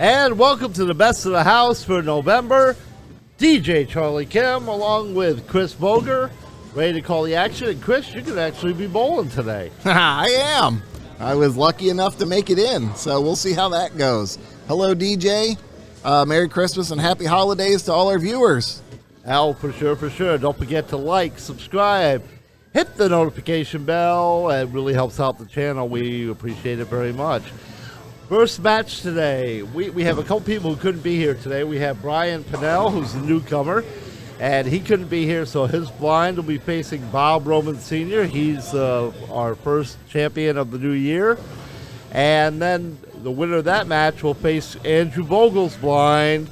And welcome to the Best of the House for November. DJ Charlie Kim along with Chris Boger, ready to call the action. And Chris, you could actually be bowling today. I am. I was lucky enough to make it in, so we'll see how that goes. Hello, DJ. Merry Christmas and Happy Holidays to all our viewers. Al, for sure, for sure. Don't forget to like, subscribe, hit the notification bell. It really helps out the channel. We appreciate it very much. First match today. We have a couple people who couldn't be here today. We have Brian Pennell, who's a newcomer, and he couldn't be here, so his blind will be facing Bob Roman Sr. He's our first champion of the new year. And then the winner of that match will face Andrew Vogel's blind,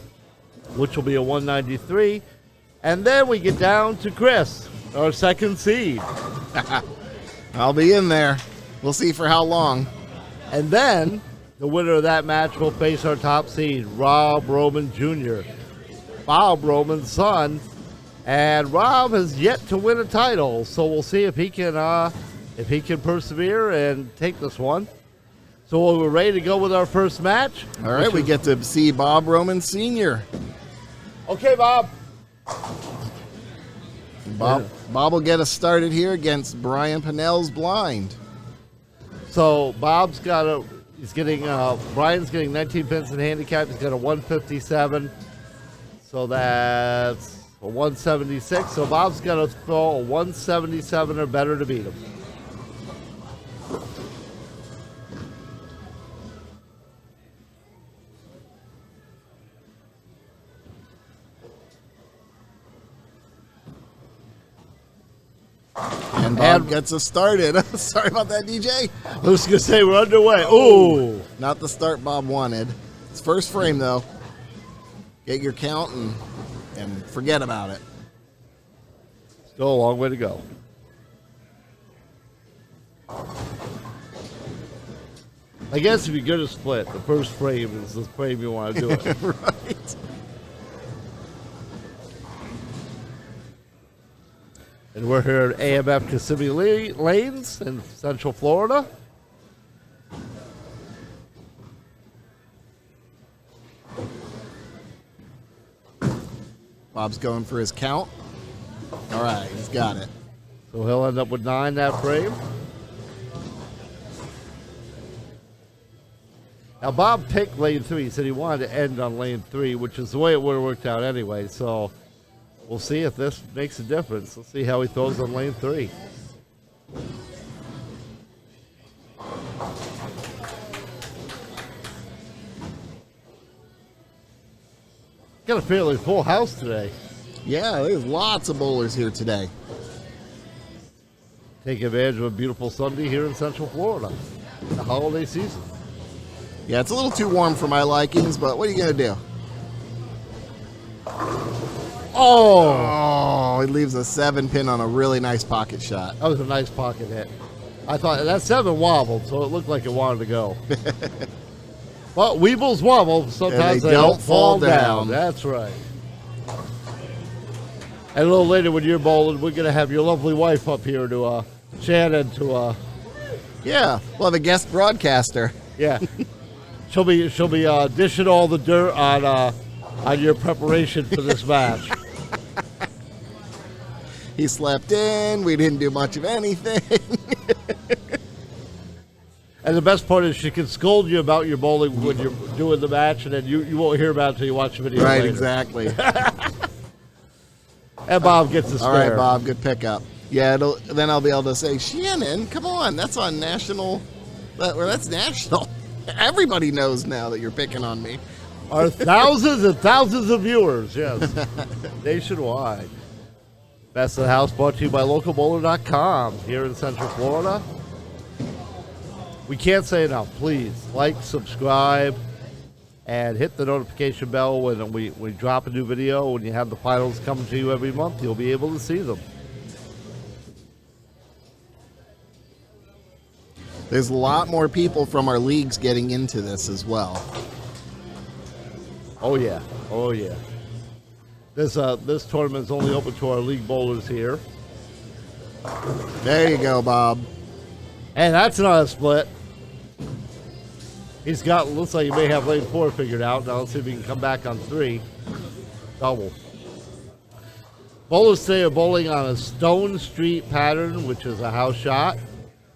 which will be a 193. And then we get down to Chris, our second seed. I'll be in there. We'll see for how long. And then the winner of that match will face our top seed, Rob Roman Jr., Bob Roman's son. And Rob has yet to win a title, so we'll see if he can persevere and take this one. So we're ready to go with our first match. All right, we get to see Bob Roman Sr. Okay, Bob. Bob will get us started here against Brian Pennell's blind. So Brian's getting 19 pins in handicap. He's got a 157. So that's a 176. So Bob's got to throw a 177 or better to beat him. And Bob gets us started. Sorry about that, DJ. I was going to say we're underway. Ooh. Not the start Bob wanted. It's first frame, though. Get your count and forget about it. Still a long way to go. I guess if you're going to split, the first frame is the frame you want to do it. Right. And we're here at AMF Kissimmee Lanes in Central Florida. Bob's going for his count. All right, he's got it. So he'll end up with 9 that frame. Now Bob picked lane 3. He said he wanted to end on lane 3, which is the way it would have worked out anyway. So we'll see if this makes a difference. Let's see how he throws on lane 3. Got a fairly full house today. Yeah, there's lots of bowlers here today. Take advantage of a beautiful Sunday here in Central Florida. The holiday season. Yeah, it's a little too warm for my likings, but what are you going to do? Oh, he leaves a 7-pin on a really nice pocket shot. That was a nice pocket hit. I thought that 7 wobbled, so it looked like it wanted to go. But Weebles wobble. Sometimes they don't fall down. That's right. And a little later when you're bowling, we're going to have your lovely wife up here to Shannon to. Yeah, we'll have a guest broadcaster. Yeah, she'll be dishing all the dirt on your preparation for this match. He slept in. We didn't do much of anything. And the best part is she can scold you about your bowling when you're doing the match, and then you won't hear about it until you watch the video Right, later. exactly. And Bob gets the spare. All right, Bob, good pickup. Yeah, then I'll be able to say, Shannon, come on, that's on national. That's national. Everybody knows now that you're picking on me. Our thousands and thousands of viewers, yes, nationwide. Best of the House brought to you by localbowler.com here in Central Florida. We can't say enough. Please like, subscribe, and hit the notification bell when we drop a new video. When you have the finals coming to you every month, you'll be able to see them. There's a lot more people from our leagues getting into this as well. Oh yeah, oh yeah. This tournament's only open to our league bowlers here. There you go, Bob. And that's not a split. He's got, looks like he may have lane 4 figured out. Now let's see if he can come back on 3. Double. Bowlers today are bowling on a Stone Street pattern, which is a house shot,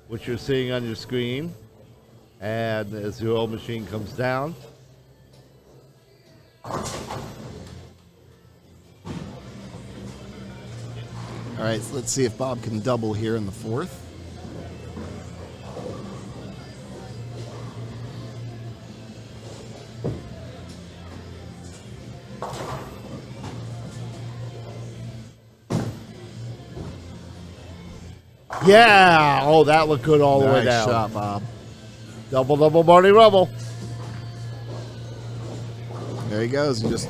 which you're seeing on your screen. And as the oil machine comes down. All right, so let's see if Bob can double here in the 4th. Yeah! Oh, that looked good all the way down. Nice shot, Bob. Double, double, Barney Rubble. There he goes. You just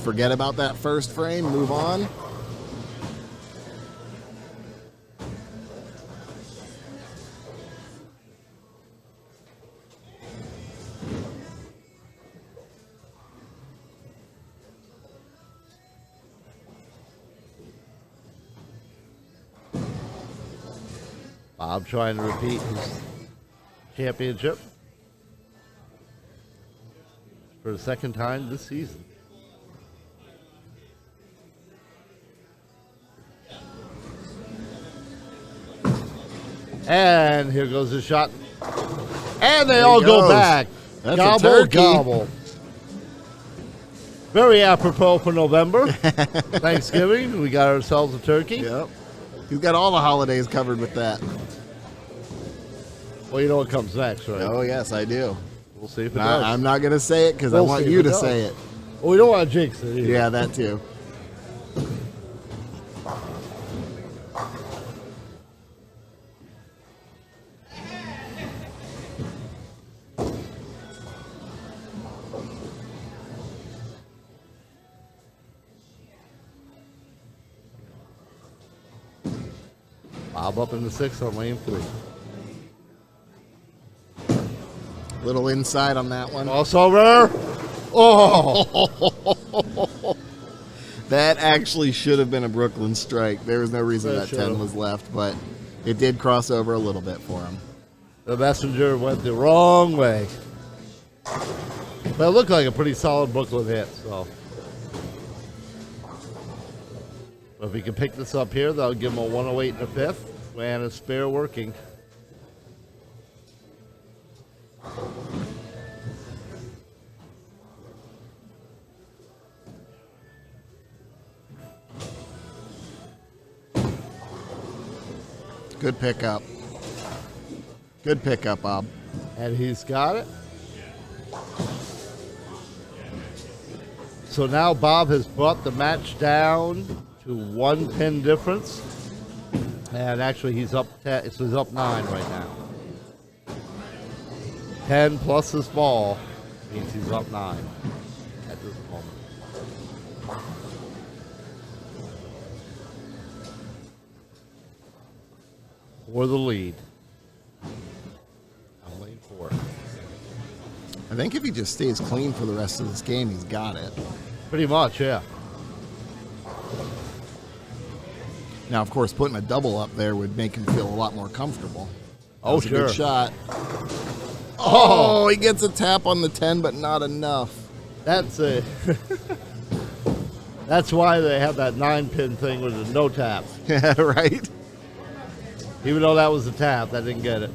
forget about that first frame, move on. Bob trying to repeat his championship for the second time this season. And here goes the shot. And they all go back. That's gobble, a turkey. gobble. Very apropos for November. Thanksgiving. We got ourselves a turkey. Yep. You've got all the holidays covered with that. Well, you know what comes next, right? Oh, yes, I do. We'll see if it does. I'm not going to say it because I want you to say it. Well, we don't want to jinx it either. Yeah, that too. Bob up in the 6 on lane 3. Little inside on that one. Crossover. Oh. That actually should have been a Brooklyn strike. There was no reason that 10 was left, but it did cross over a little bit for him. The messenger went the wrong way. But it looked like a pretty solid Brooklyn hit, so. But if he can pick this up here, that'll give him a 108 in the 5th and a spare working. Good pickup. Good pickup, Bob. And he's got it. So now Bob has brought the match down to 1 pin difference. And actually he's up 10, so he's up 9 right now. 10 plus this ball means he's up 9 at this moment. For the lead. On lane 4. I think if he just stays clean for the rest of this game, he's got it. Pretty much, yeah. Now, of course, putting a double up there would make him feel a lot more comfortable. That Oh, was a sure. good shot. Oh, he gets a tap on the 10, but not enough. That's a. That's why they have that 9-pin thing with a no tap. Yeah, right? Even though that was a tap, that didn't get it.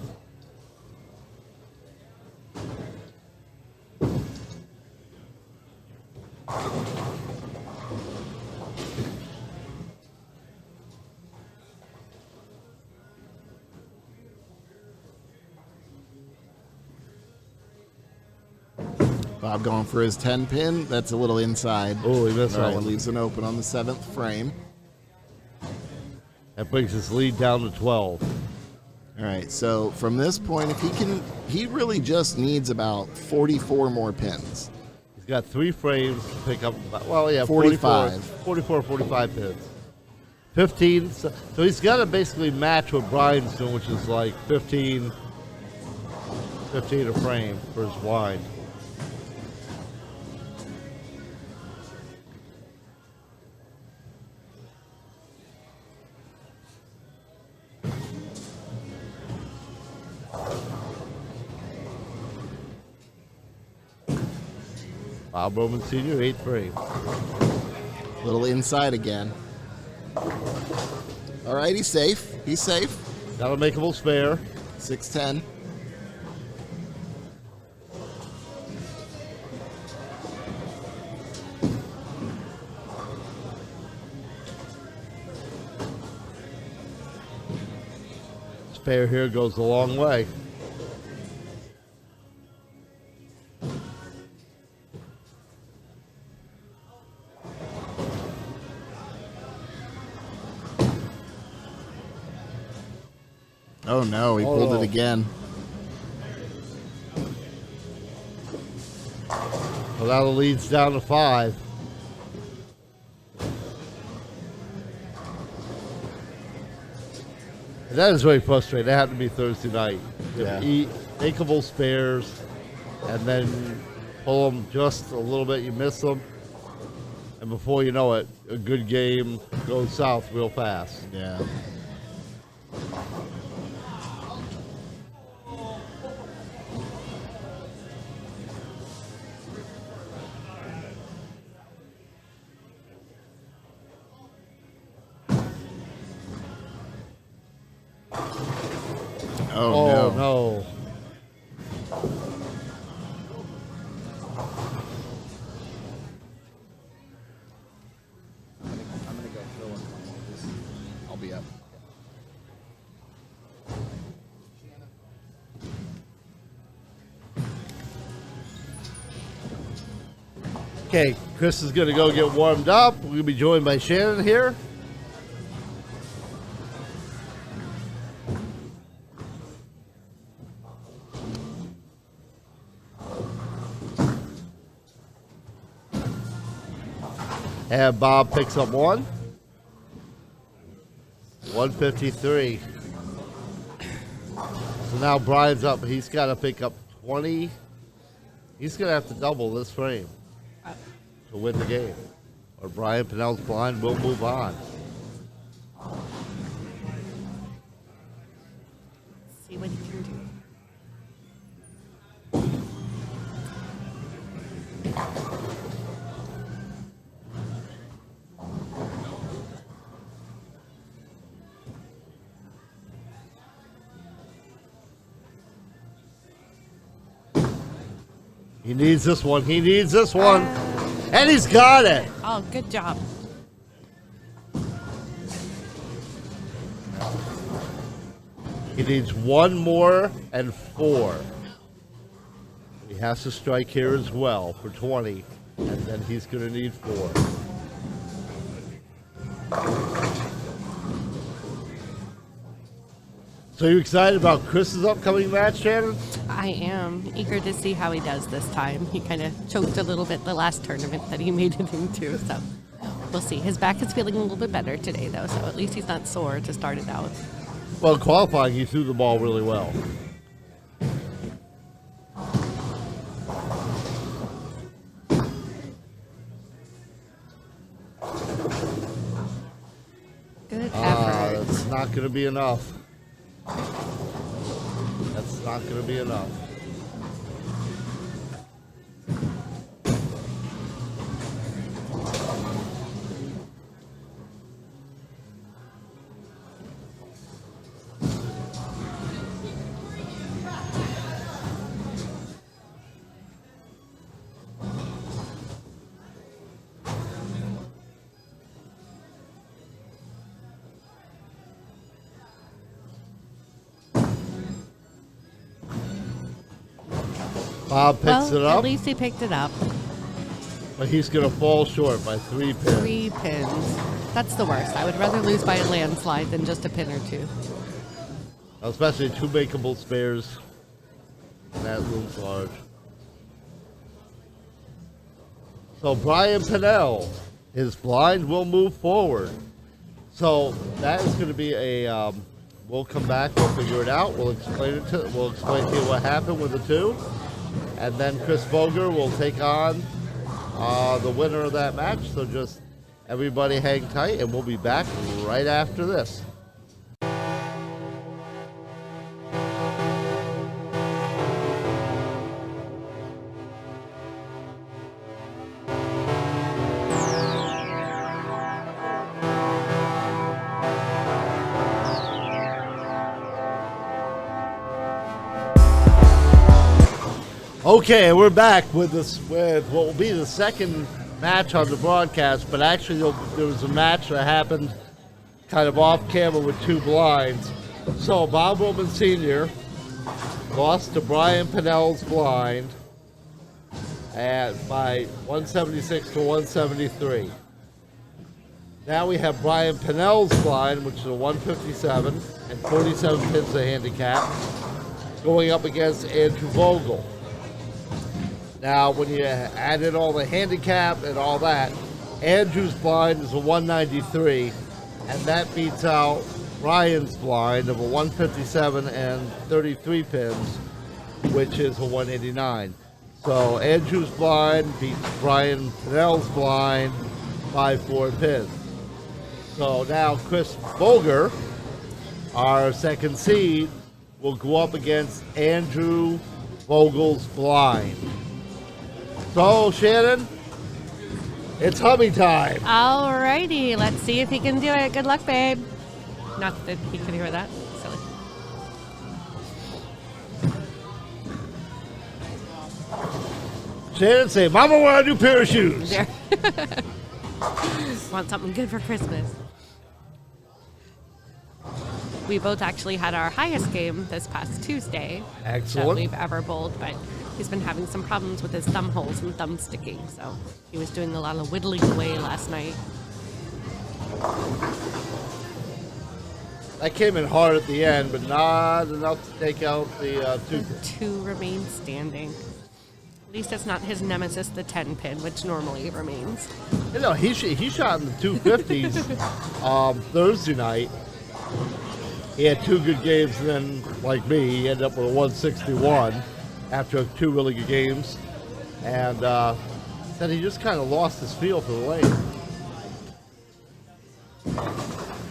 Bob going for his 10 pin. That's a little inside. Oh, he missed All that right, one. leaves an open on the 7th frame. That brings his lead down to 12. All right, so from this point, if he really just needs about 44 more pins. He's got 3 frames to pick up. Well, yeah, 45. 45 pins. 15. So he's got to basically match what Brian's doing, which is like 15 a frame for his blind. Bob Roman Sr., 8th frame. Little inside again. All right, he's safe. He's safe. Got a makeable spare. 610. Spare here goes a long way. Oh no, he pulled it again. Well, that leads down to 5. And that is very frustrating. That happened to me Thursday night. Yeah. Eat makeable spares and then pull them just a little bit. You miss them. And before you know it, a good game goes south real fast. Yeah. Oh, no. I'm gonna go fill in. I'll be up. Okay, Chris is going to go get warmed up. We're going to be joined by Shannon here. And Bob picks up 1. 153. So now Brian's up. He's got to pick up 20. He's going to have to double this frame to win the game. Or Brian Pinnell's blind will move on. See what he can do. He needs this one. He needs this one. And he's got it. Oh, good job. He needs 1 more and 4. He has to strike here as well for 20. And then he's going to need 4. So you excited about Chris's upcoming match, Shannon? I am eager to see how he does this time. He kind of choked a little bit the last tournament that he made it into, so we'll see. His back is feeling a little bit better today, though, so at least he's not sore to start it out. Well, qualifying, he threw the ball really well. Good effort. That's not going to be enough. That's not going to be enough. Bob picks it up, At least he picked it up. but he's going to fall short by 3 pins. 3 pins. That's the worst. I would rather lose by a landslide than just a pin or 2. Especially 2 makeable spares. And that looms large. So Brian Pinnell, his blind will move forward. So that is going to be a. We'll come back. We'll figure it out. We'll explain it to. We'll explain to you what happened with the 2, and then Chris Boger will take on the winner of that match. So just everybody hang tight, and we'll be back right after this. Okay, we're back with with what will be the second match on the broadcast, but actually there was a match that happened kind of off camera with two blinds. So Bob Roman Sr. lost to Brian Pinnell's blind by 176 to 173. Now we have Brian Pinnell's blind, which is a 157 and 47 pins a handicap, going up against Andrew Vogel. Now, when you add in all the handicap and all that, Andrew's blind is a 193, and that beats out Brian's blind of a 157 and 33 pins, which is a 189. So Andrew's blind beats Brian Pinnell's blind by 4 pins. So now Chris Bolger, our second seed, will go up against Andrew Vogel's blind. So, Shannon, it's hubby time. Alrighty, let's see if he can do it. Good luck, babe. Not that he could hear that. Silly. Shannon, say, Mama, want a new pair of shoes. There. Want something good for Christmas. We both actually had our highest game this past Tuesday. Excellent. That we've ever bowled, but he's been having some problems with his thumb holes and thumb sticking, so he was doing a lot of whittling away last night. That came in hard at the end, but not enough to take out the two. Two remain standing. At least it's not his nemesis, the 10 pin, which normally remains. You know, he shot in the 250s Thursday night. He had 2 good games, and then, like me, he ended up with a 161 after 2 really good games. And said he just kind of lost his feel for the lane.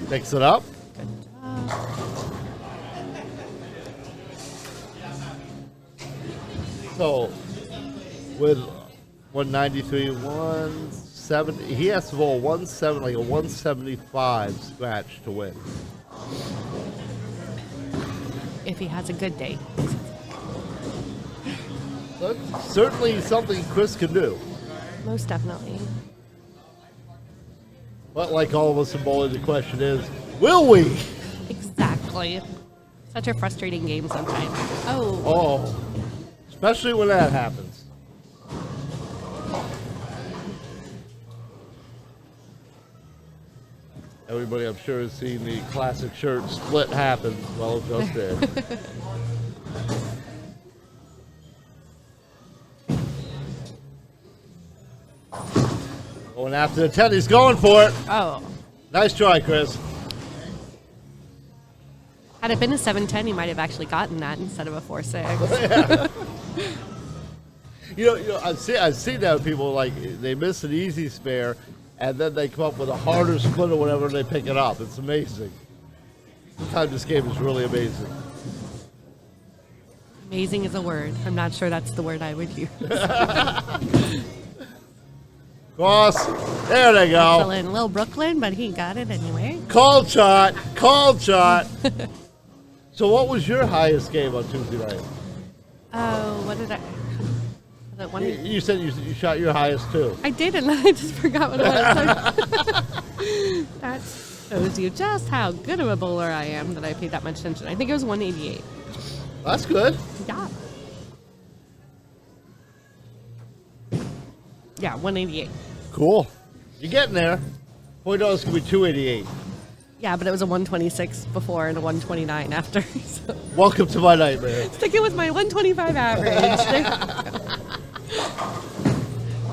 Mix it up. Good job. So, with 193, 170, he has to roll 170, like a 175 scratch to win. If he has a good day. That's certainly something Chris can do. Most definitely. But like all of us in bowling, the question is, will we? Exactly. Such a frustrating game sometimes. Oh. Oh, especially when that happens. Everybody, I'm sure, has seen the classic shirt split happen. Well, it just did. Going after the 10, he's going for it. Oh. Nice try, Chris. Had it been a 7-10, he might have actually gotten that instead of a 4-6. You know, I've seen that with people, like, they miss an easy spare, and then they come up with a harder split or whatever, and they pick it up. It's amazing. Sometimes this game is really amazing. Amazing is a word. I'm not sure that's the word I would use. Cross. There they go. Excellent. Little Brooklyn, but he got it anyway. Called shot. Called shot. So what was your highest game on Tuesday night? Oh, what did I... Was it one? You said you shot your highest too. I did, and I just forgot what it was. That shows you just how good of a bowler I am that I paid that much attention. I think it was 188. That's good. Yeah. Yeah, 188. Cool. You're getting there. Point oh is going to be 288. Yeah, but it was a 126 before and a 129 after. So. Welcome to my nightmare. Sticking with my 125 average.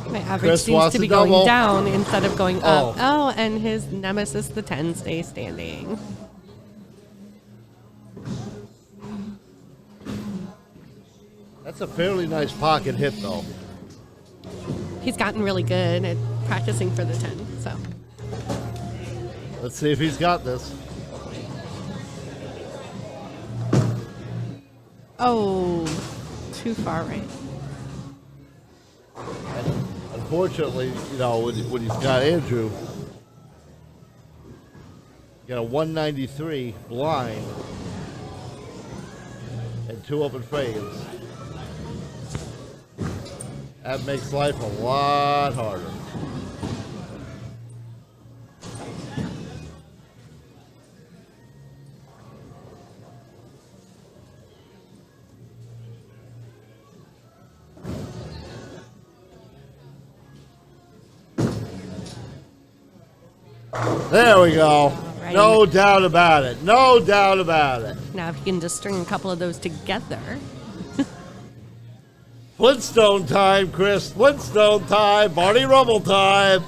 My average Chris seems to be going double. down instead of going up. Oh. Oh, and his nemesis, the 10, stays standing. That's a fairly nice pocket hit, though. He's gotten really good at practicing for the 10, so. Let's see if he's got this. Oh, too far right. And unfortunately, you know, when he's got Andrew, you got a 193 blind and 2 open frames. That makes life a lot harder. There we go. Right. No doubt about it. No doubt about it. Now, if you can just string a couple of those together. Flintstone time, Chris. Flintstone time. Barney Rubble time.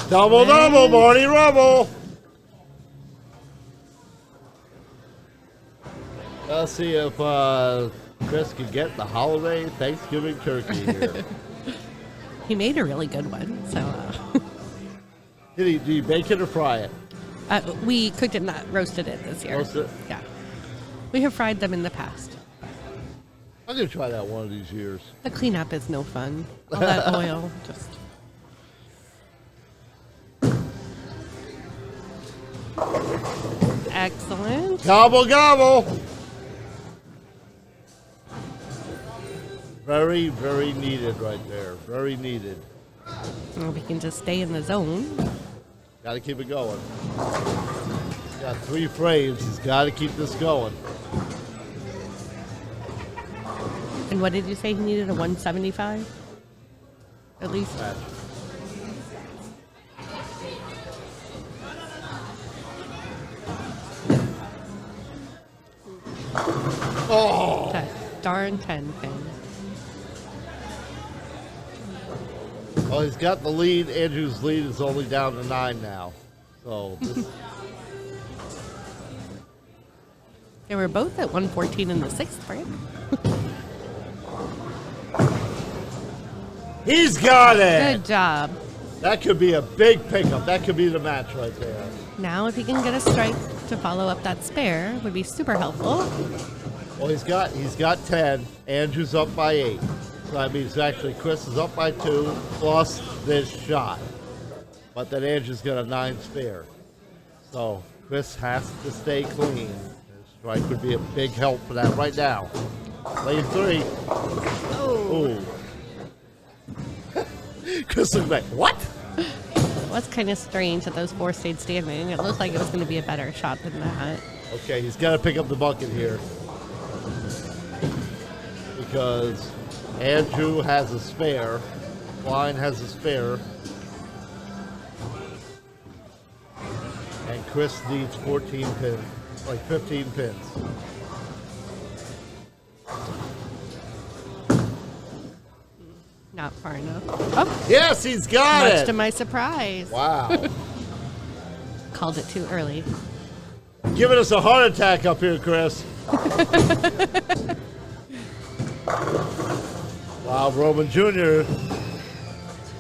Double, double, Barney Rubble. Let's see if Chris can get the holiday Thanksgiving turkey here. He made a really good one, so. Did you bake it or fry it? We cooked it, not roasted it this year. Roasted it? Yeah. We have fried them in the past. I'm going to try that one of these years. The cleanup is no fun. All that oil, just. Excellent. Gobble, gobble. Very, very needed right there. Very needed. Well, we can just stay in the zone. Got to keep it going. He's got 3 frames. He's got to keep this going. And what did you say he needed? A 175? At least? Match. Oh! That darn 10 pin. Well, he's got the lead. Andrew's lead is only down to 9 now. So this They were both at 114 in the 6th frame. he's got it. Good job. That could be a big pickup. That could be the match right there. Now, if he can get a strike to follow up that spare, would be super helpful. Well, he's got 10. Andrew's up by 8. So that means actually Chris is up by 2 plus this shot. But then Andrew's got a 9 spare. So Chris has to stay clean. His strike would be a big help for that right now. Lane 3. Oh. Chris looks like, what? It was kind of strange that those 4 stayed standing. It looked like it was going to be a better shot than that. Okay, he's got to pick up the bucket here. Because Andrew has a spare. Klein has a spare. And Chris needs 14 pins. Like 15 pins. Not far enough. Oh, Yes, he's got much it! to my surprise. Wow. Called it too early. Giving us a heart attack up here, Chris. Wow, Roman Jr.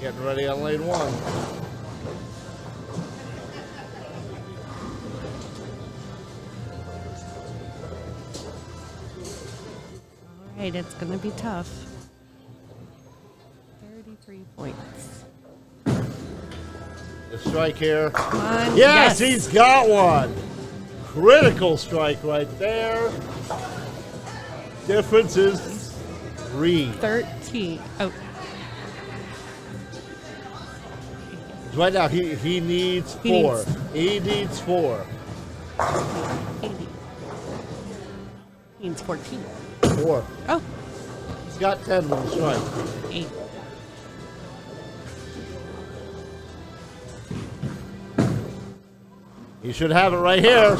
getting ready on lane 1. All right, it's going to be tough. 33 points. The strike here. Come on. Yes, he's got one. Critical strike right there. Difference is 3. 13. Oh, Right now, he needs 4. He needs 4. 80. He needs 14. 4. Oh, He's got 10 with the strike. 8. He should have it right here.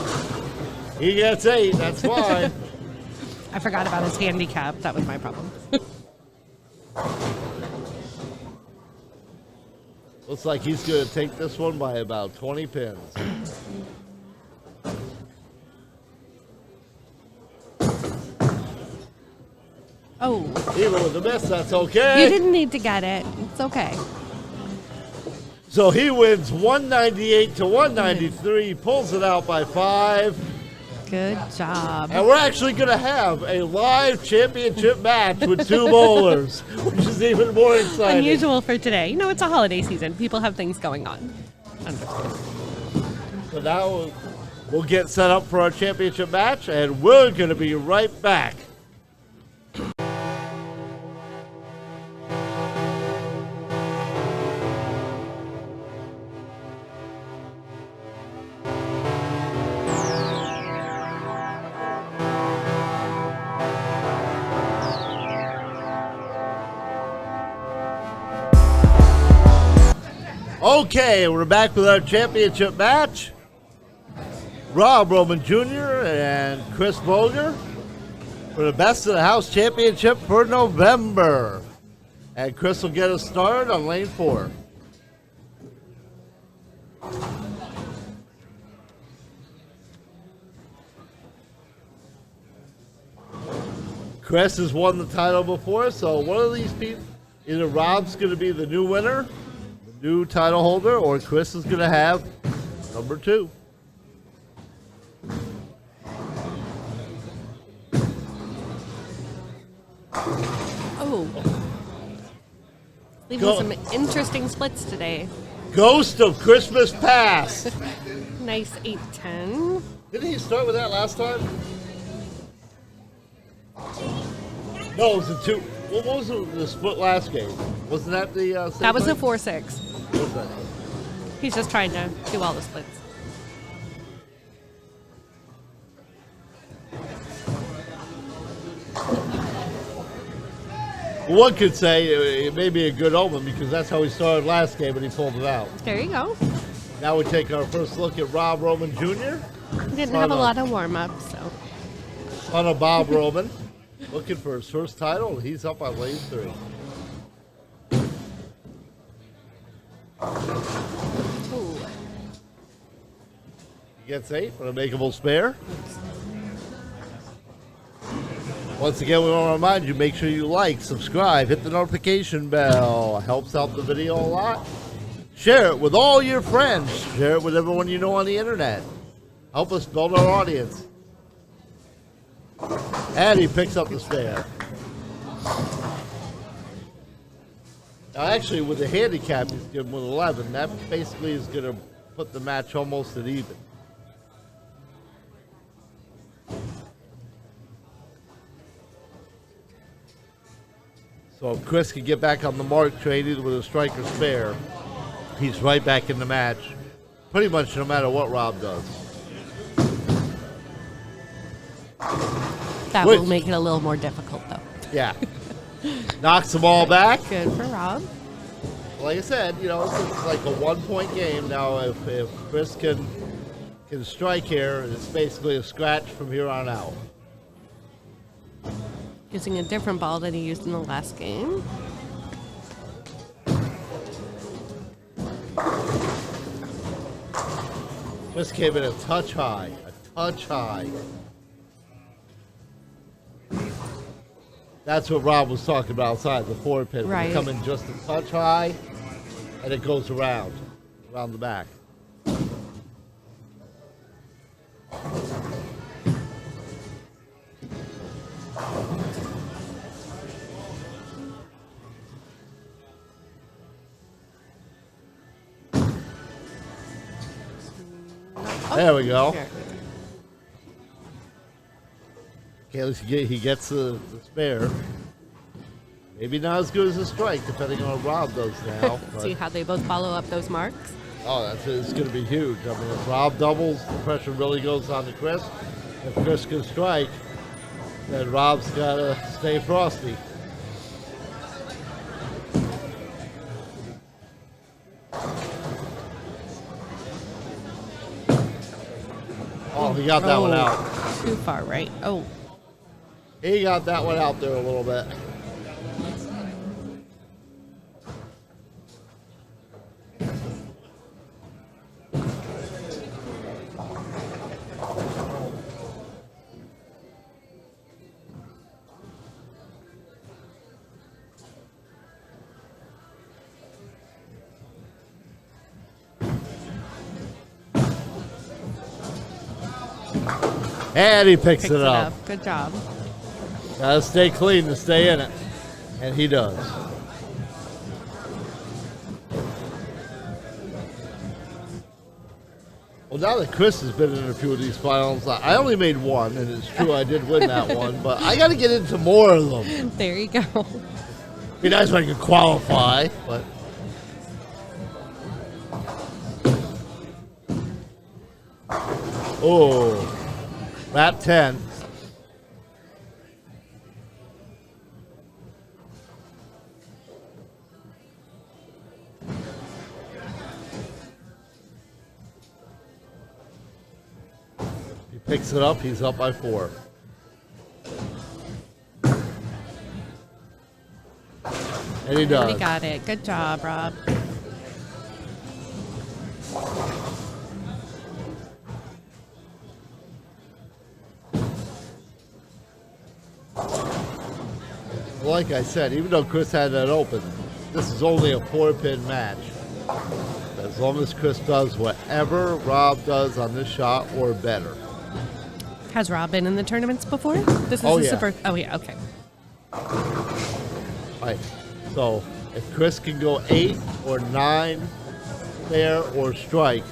He gets 8. That's fine. I forgot about his handicap. That was my problem. Looks like he's going to take this one by about 20 pins. Oh, Even with the miss, that's okay. you didn't need to get it. It's okay. So he wins 198 to 193, pulls it out by 5. Good job. And we're actually going to have a live championship match with two bowlers, which is even more exciting. Unusual for today. You know, it's a holiday season. People have things going on. Understood. So now we'll get set up for our championship match, and we're going to be right back. Okay, we're back with our championship match. Rob Roman Jr. and Chris Bolger for the Best of the House Championship for November. And Chris will get us started on lane 4. Chris has won the title before, so one of these people, either Rob's going to be the new winner, new title holder, or Chris is going to have number 2. Oh. Leaving some interesting splits today. Ghost of Christmas Past. Nice 8-10. Didn't he start with that last time? No, it was a 2. What was the split last game? Wasn't that the same That was thing? a 4-6. What was that? He's just trying to do all the splits. One could say it may be a good omen because that's how he started last game and he pulled it out. There you go. Now we take our first look at Rob Roman Jr. He didn't have a lot of warm-ups, so. Son of Bob Roman, looking for his first title. He's up on lane 3. Ooh. He gets 8 for a makeable spare. Once again, we want to remind you, make sure you like, subscribe, hit the notification bell. It helps out the video a lot. Share it with all your friends. Share it with everyone you know on the internet. Help us build our audience. And he picks up the spare. Now, actually, with the handicap he's given with 11, that basically is going to put the match almost at even. So if Chris can get back on the mark traded with a striker spare, he's right back in the match, pretty much no matter what Rob does. That will make it a little more difficult, though. Yeah. Knocks them all back. Good for Rob. Like I said, you know, it's like a 1-point game. Now, if Chris can strike here, it's basically a scratch from here on out. Using a different ball than he used in the last game. Chris came in a touch high. A touch high. That's what Rob was talking about outside the 4 pin. Right. They come in just a touch high, and it goes around the back. There we go. Okay, at least he gets the spare. Maybe not as good as a strike, depending on what Rob does now. See how they both follow up those marks? Oh, it's going to be huge. I mean, if Rob doubles, the pressure really goes on to Chris. If Chris can strike, then Rob's got to stay frosty. Oh, he got that one out. Too far right. Oh. He got that one out there a little bit. And he picks Picks it up. Good job. Gotta stay clean to stay in it. And he does. Well, now that Chris has been in a few of these finals, I only made one, and it's true I did win that one, but I got to get into more of them. There you go. Be nice if I could qualify, but... Oh, lap 10. He picks it up, he's up by 4. And he does. We got it. Good job, Rob. Like I said, even though Chris had that open, this is only a 4-pin match. As long as Chris does whatever Rob does on this shot or better. Has Rob been in the tournaments before? This is Oh, his yeah. super. Oh yeah. Okay. Right. So if Chris can go 8 or 9 there or strike,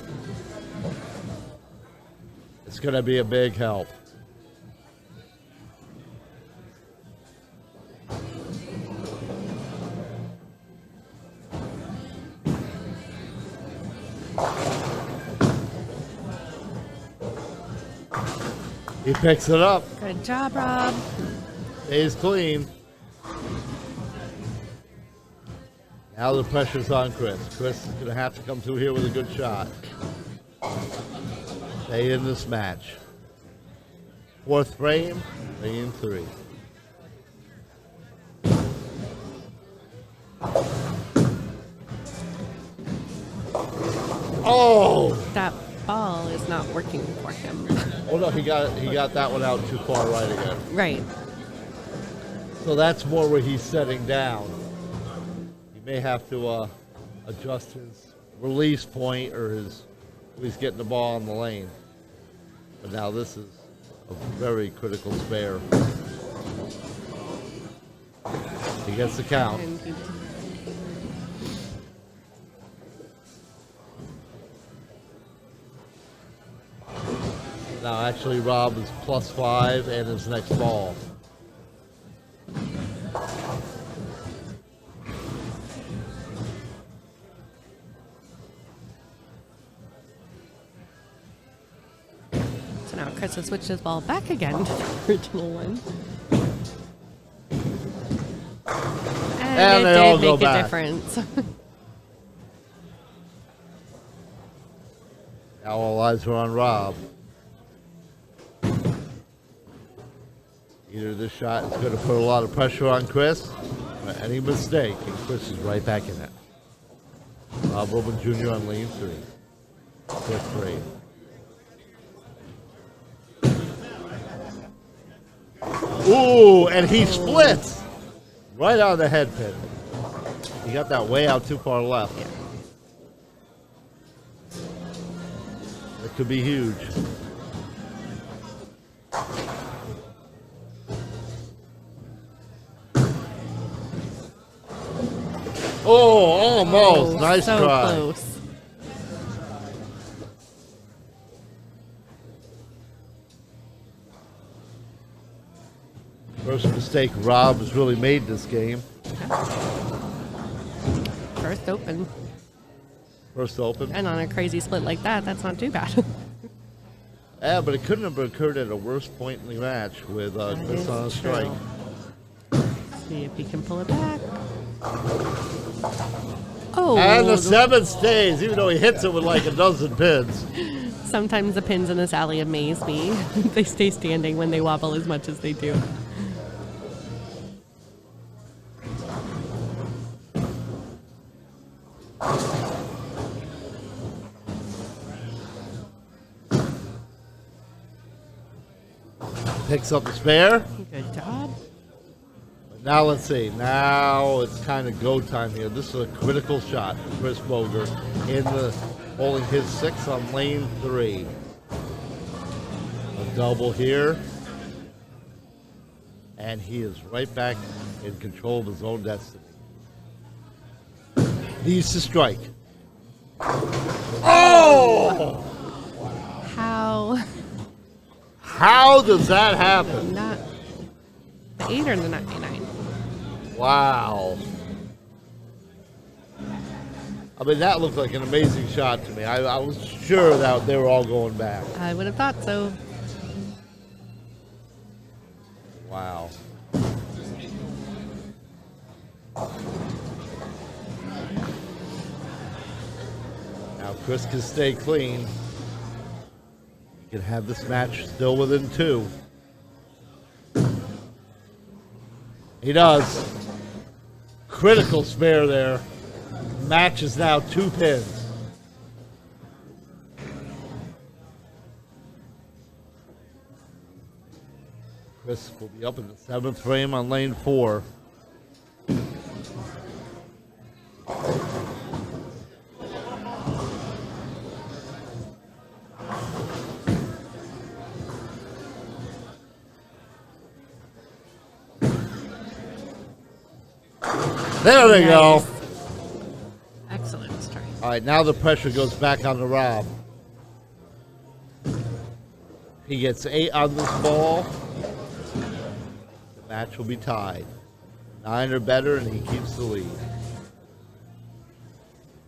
it's going to be a big help. He picks it up. Good job, Rob. Stays clean. Now the pressure's on Chris. Chris is going to have to come through here with a good shot. Stay in this match. 4th frame, lane 3. Oh! That ball is not working for him. Oh no, he got that one out too far right again. Right. So that's more where he's setting down. He may have to adjust his release point or he's getting the ball on the lane. But now this is a very critical spare. He gets the count. And he- Now actually Rob is +5 and his next ball. So now Chris has switched his ball back again to the original one. And they it all did go make a back. difference. Now all eyes are on Rob. Either this shot is going to put a lot of pressure on Chris, or any mistake, and Chris is right back in it. Rob Rubin Jr. on lane 3. 5th grade. Ooh, and he splits right on the head pin. He got that way out too far left. Yeah. It could be huge. Oh, almost. Oh, Nice so try. close. First mistake Rob has really made this game. First open. First open. And on a crazy split like that, that's not too bad. Yeah, but it couldn't have occurred at a worse point in the match with Chris is on a strike. true. See if he can pull it back. Oh. And the 7 stays, even though he hits it with like a dozen pins. Sometimes the pins in this alley amaze me. They stay standing when they wobble as much as they do. Picks up the spare. Good job. Now let's see. Now it's kind of go time here. This is a critical shot for Chris Boger in the holding his 6 on lane 3. A double here. And he is right back in control of his own destiny. Needs to strike. Oh! How does that happen? Not the 8 or the 99? Wow. I mean, that looked like an amazing shot to me. I was sure that they were all going back. I would have thought so. Wow. Now Chris can stay clean. He can have this match still within 2. He does. Critical spare there. Match is now 2 pins. Chris will be up in the 7th frame on lane 4. There they go. Excellent strike. All right, now the pressure goes back on the Rob. He gets 8 on this ball. The match will be tied. 9 or better, and he keeps the lead.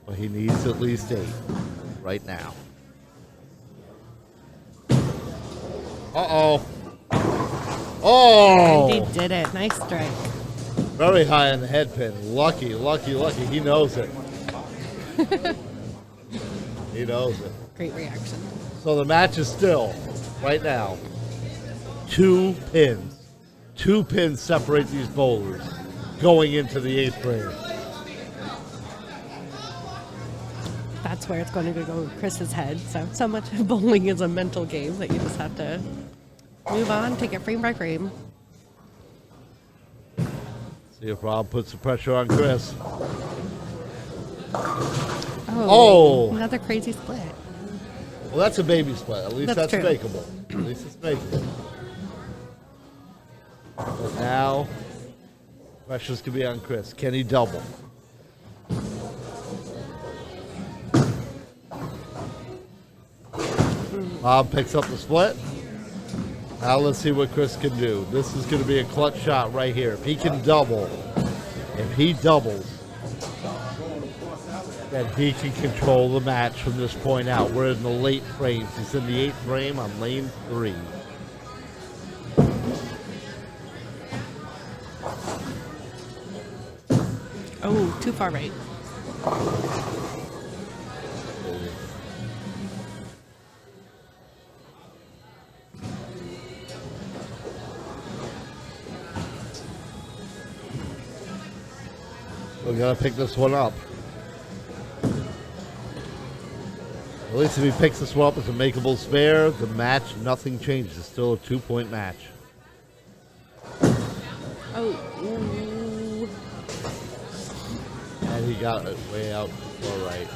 But he needs at least 8 right now. Uh-oh. Oh! And he did it. Nice strike. Very high on the head pin. Lucky, lucky, lucky. He knows it. He knows it. Great reaction. So the match is still, right now, 2 pins. 2 pins separate these bowlers going into the 8th frame. That's where it's going to go over Chris's head. So much of bowling is a mental game that you just have to move on, take it frame by frame. See if Rob puts the pressure on Chris. Oh! Another crazy split. Well, that's a baby split. At least that's true. makeable. At least it's makeable. But now, pressure's going to be on Chris. Can he double? Bob picks up the split. Now let's see what Chris can do. This is going to be a clutch shot right here. If he can double, if he doubles, then he can control the match from this point out. We're in the late frames. He's in the 8th frame on lane 3. Oh, too far right. We got to pick this one up. At least if he picks this one up, it's a makeable spare. The match, nothing changes. It's still a 2-point match. Oh, ooh. And he got it way out far right.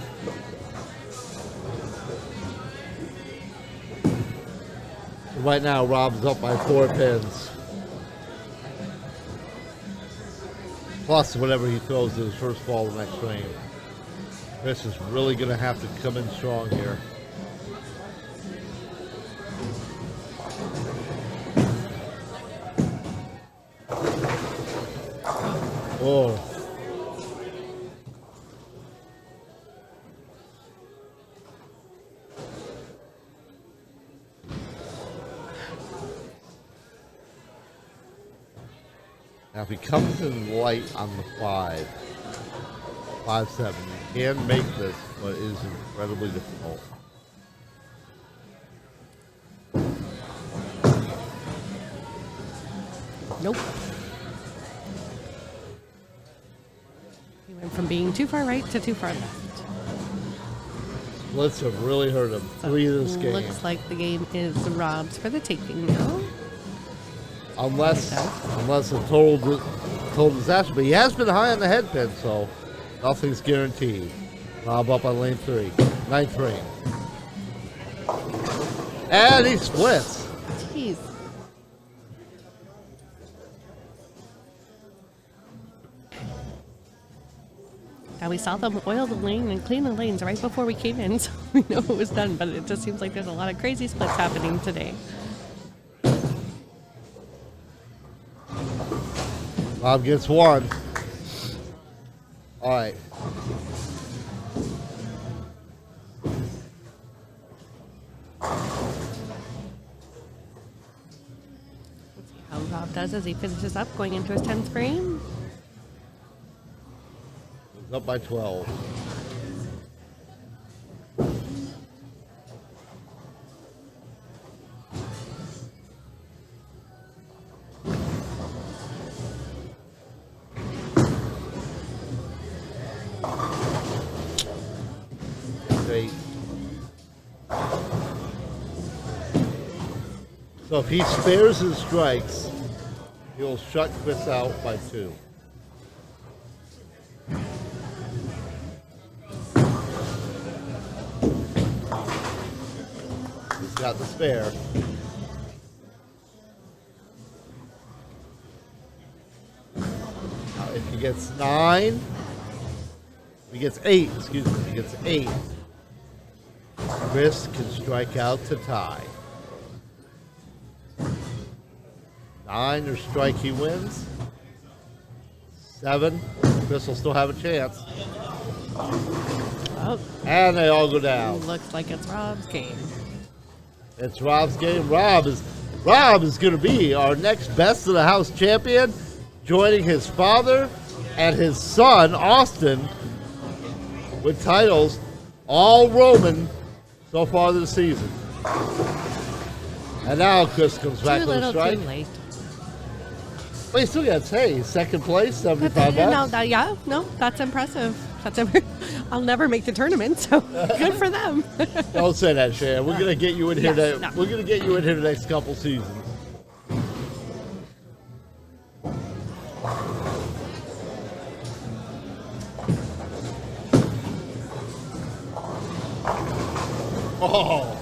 So right now, Rob's up by 4 pins. Plus whatever he throws to his first ball the next frame. Chris is really going to have to come in strong here. Oh. Now if he comes in light on the 5, 5-7, you can make this, but it is incredibly difficult. Nope. He went from being too far right to too far left. Blitz have really hurt him. So 3 of this game. looks like the game is Rob's for the taking now. Unless a total disaster. But he has been high on the head pin, so nothing's guaranteed. Rob up on lane 3. 9th frame. And he splits. And we saw them oil the lane and clean the lanes right before we came in, so we know it was done. But it just seems like there's a lot of crazy splits happening today. Rob gets one. All right. Let's see how Rob does as he finishes up, going into his 10th frame. He's up by 12. Great. So if he spares his strikes, he'll shut Chris out by 2. He's got the spare. Now if he gets 9, he gets 8, excuse me, if he gets 8, Chris can strike out to tie. 9 or strike, he wins. 7, Chris will still have a chance. Oh, And they all go down. looks like it's Rob's game. It's Rob's game. Rob is going to be our next best of the house champion, joining his father and his son Austin with titles all Roman so far this season. And now Chris comes back Too with a little, strike. too late. But he still got to say, second place, 75 bucks. No, that's impressive. I'll never make the tournament, so good for them. Don't say that, Shan. We're gonna get you in here. Yes, no. We're gonna get you in here the next couple seasons. Oh.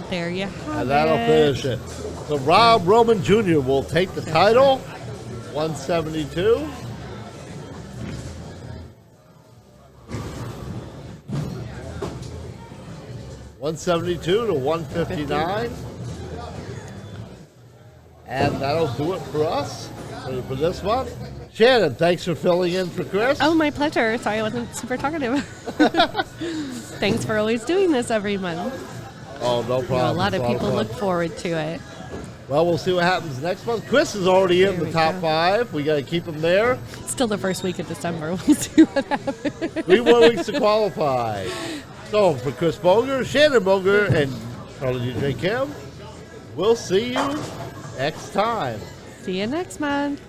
There you have And that'll it. finish it. So Rob Roman Jr. will take the title, 172. $172 to 159. And that'll do it for us for this month. Shannon, thanks for filling in for Chris. Oh, my pleasure. Sorry I wasn't super talkative. Thanks for always doing this every month. Oh, no I know problem. a lot of It's people fun. look forward to it. Well, we'll see what happens next month. Chris is already in There the we top go. 5. We got to keep him there. Still the first week of December. We'll see what happens. 3 more weeks to qualify. So for Chris Boger, Shannon Boger, and Charlie DJ Kim, we'll see you next time. See you next month.